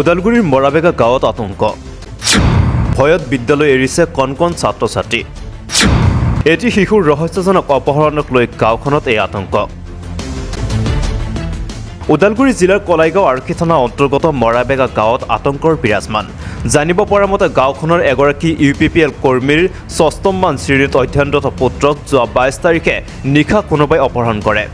ওদালগুৰিৰ মৰাবেগা গাঁৱত আতংক ভয়ত বিদ্যালয় এৰিছে কণ কণ ছাত্ৰ ছাত্ৰী এটি শিশুৰ ৰহস্যজনক অপহৰণক লৈ গাঁওখনত এই আতংক ওদালগুৰি জিলাৰ কলাইগাঁও আৰক্ষী থানা অন্তৰ্গত মৰাবেগা গাঁৱত আতংকৰ বিৰাজমান জানিব পৰা মতে গাঁওখনৰ এগৰাকী UPPL কৰ্মীৰ ৬ষ্ঠমমান শ্ৰেণীত অধ্যয়নৰত পুত্ৰক যোৱা ২২ তাৰিখে নিশা কোনোবাই অপহৰণ কৰে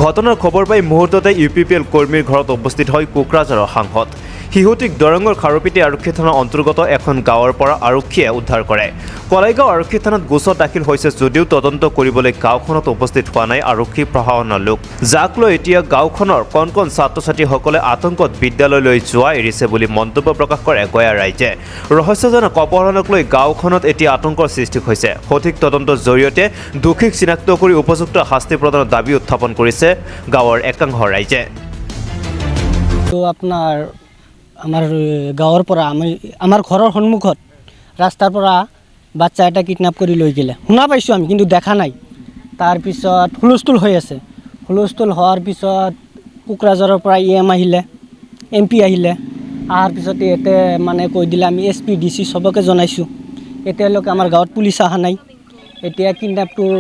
ঘটনাৰ খবৰ পাই মুহূৰ্ততে UPPL কৰ্মীৰ ঘৰত উপস্থিত হয় কোকৰাঝাৰৰ সাংসদ শিশুটিক দৰঙৰ খাৰুপিটি আৰক্ষী থানা অন্তৰ্গত এখন গাঁৱৰ পৰা আৰক্ষীয়ে উদ্ধাৰ কৰে কলাইগাঁও আৰক্ষী থানাত গোচৰ দাখিল হৈছে যদিও তদন্ত কৰিবলৈ গাঁওখনত উপস্থিত হোৱা নাই আৰক্ষী প্ৰশাসনৰ লোক যাক লৈ এতিয়া গাঁওখনৰ কণ কণ ছাত্ৰ ছাত্ৰীসকলে আতংকত বিদ্যালয়লৈ যোৱা এৰিছে বুলি মন্তব্য প্ৰকাশ কৰে গয়া ৰাইজে ৰহস্যজনক অপহৰণক লৈ গাঁওখনত এতিয়া আতংকৰ সৃষ্টি হৈছে সঠিক তদন্তৰ জৰিয়তে দোষীক চিনাক্ত কৰি উপযুক্ত শাস্তি প্ৰদানৰ দাবী উত্থাপন কৰিছে গাঁৱৰ একাংশ ৰাইজে তো আপোনাৰ আমাৰ গাঁৱৰ পৰা আমাৰ ঘৰৰ সন্মুখত ৰাস্তাৰ পৰা বাচ্চা এটা কিডনেপ কৰি লৈ গ'লে শুনা পাইছোঁ আমি কিন্তু দেখা নাই তাৰপিছত হুলস্থুল হৈ আছে হুলস্থুল হোৱাৰ পিছত কোকৰাঝাৰৰ পৰা EM আহিলে MP আহিলে অহাৰ পিছত ইয়াতে মানে কৈ দিলে আমি SP DC চবকে জনাইছোঁ এতিয়ালৈকে আমাৰ গাঁৱত পুলিচ অহা নাই এতিয়া কিডনেপটোৰ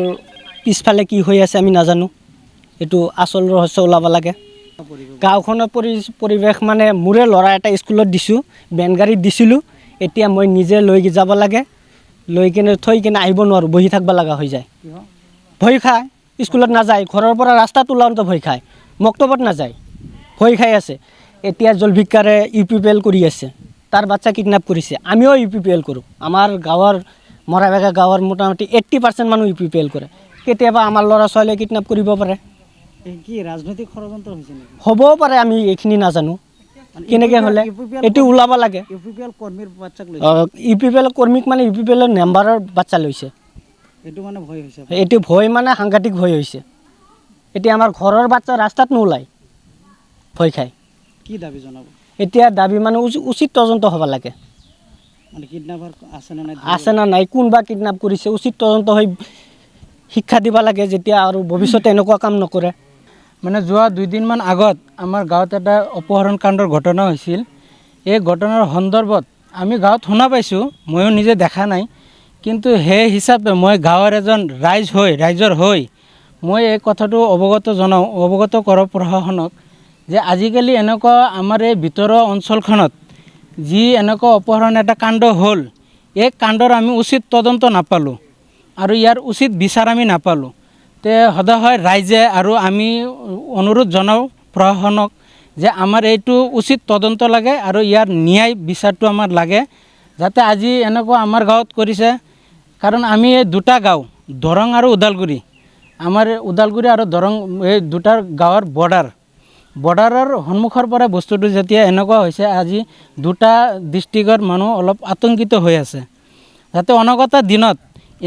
পিছফালে কি হৈ আছে আমি নাজানো এইটো আচল ৰহস্য ওলাব লাগে গাঁওখনৰ পৰিৱেশ মানে মোৰে ল'ৰা এটা স্কুলত দিছোঁ বেনগাড়ীত দিছিলোঁ এতিয়া মই নিজে লৈ যাব লাগে লৈ কিনে থৈ কিনে আহিব নোৱাৰোঁ বহি থাকিব লগা হৈ যায় ভয় খায় স্কুলত নাযায় ঘৰৰ পৰা ৰাস্তাত ওলাওঁতে ভয় খায় মক্তবত নাযায় ভয় খাই আছে এতিয়া জলভিকাৰে UPPL কৰি আছে তাৰ বাচ্চা কিডনেপ কৰিছে আমিও UPPL কৰোঁ আমাৰ গাঁৱৰ মৰাবেগা গাঁৱৰ মোটামুটি 80% মানুহ UPPL কৰে কেতিয়াবা আমাৰ ল'ৰা ছোৱালীয়ে কিডনেপ কৰিব পাৰে কি ৰাজনৈতিক ষড়যন্ত্ৰ হৈছে নেকি হ'বও পাৰে আমি এইখিনি নাজানো কেনেকৈ হ'লে এইটো ওলাব লাগে UPPL কৰ্মীৰ বাচ্চাক লৈছে UPPL কৰ্মীক মানে UPPL মেম্বাৰৰ বাচ্চা লৈছে এইটো মানে ভয় হৈছে এইটো ভয় মানে সাংঘাতিক ভয় হৈছে এতিয়া আমাৰ ঘৰৰ বাচ্চা ৰাস্তাত নোলায় ভয় খায় কি দাবী জনাব এতিয়া দাবী মানে উচিত তদন্ত হ'ব লাগে মানে কিডনেপাৰ আছে না নাই কোনবা কিডনেপ কৰিছে উচিত তদন্ত হৈ শিক্ষা দিব লাগে যেতিয়া আৰু ভৱিষ্যতে এনেকুৱা কাম নকৰে মানে যোৱা 2 দিনমান আগত আমাৰ গাঁৱত এটা অপহৰণ কাণ্ডৰ ঘটনা হৈছিল এই ঘটনাৰ সন্দৰ্ভত আমি গাঁৱত শুনা পাইছোঁ ময়ো নিজে দেখা নাই কিন্তু সেই হিচাপে মই গাঁৱৰ এজন ৰাইজৰ হৈ মই এই কথাটো অৱগত কৰোঁ প্ৰশাসনক যে আজিকালি এনেকুৱা আমাৰ এই ভিতৰৰ অঞ্চলখনত যি এনেকুৱা অপহৰণ এটা কাণ্ড হ'ল এই কাণ্ডৰ আমি উচিত তদন্ত নাপালোঁ আৰু ইয়াৰ উচিত বিচাৰ আমি নাপালোঁ তে সদায় ৰাইজে আৰু আমি অনুৰোধ জনাওঁ প্ৰশাসনক যে আমাৰ এইটো উচিত তদন্ত লাগে আৰু ইয়াৰ ন্যায় বিচাৰটো আমাৰ লাগে যাতে আজি এনেকুৱা আমাৰ গাঁৱত কৰিছে কাৰণ আমি এই দুটা গাঁও দৰং আৰু ওদালগুৰি আমাৰ ওদালগুৰি আৰু দৰং এই দুটা গাঁৱৰ বৰ্ডাৰৰ সন্মুখৰ পৰা বস্তুটো যেতিয়া এনেকুৱা হৈছে আজি দুটা ডিষ্ট্ৰিক্টৰ মানুহ অলপ আতংকিত হৈ আছে যাতে অনাগত দিনত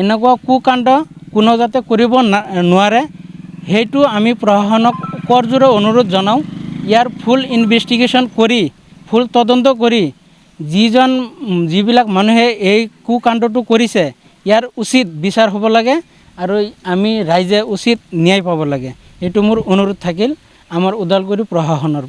এনেকুৱা কুকাণ্ড কোনো যাতে কৰিব নোৱাৰে সেইটো আমি প্ৰশাসনক কৰজোৰে অনুৰোধ জনাওঁ ইয়াৰ ফুল ইনভেষ্টিগেশ্যন কৰি ফুল তদন্ত কৰি যিবিলাক মানুহে এই কুকাণ্ডটো কৰিছে ইয়াৰ উচিত বিচাৰ হ'ব লাগে আৰু আমি ৰাইজে উচিত ন্যায় পাব লাগে এইটো মোৰ অনুৰোধ থাকিল আমাৰ ওদালগুৰি প্ৰশাসনৰ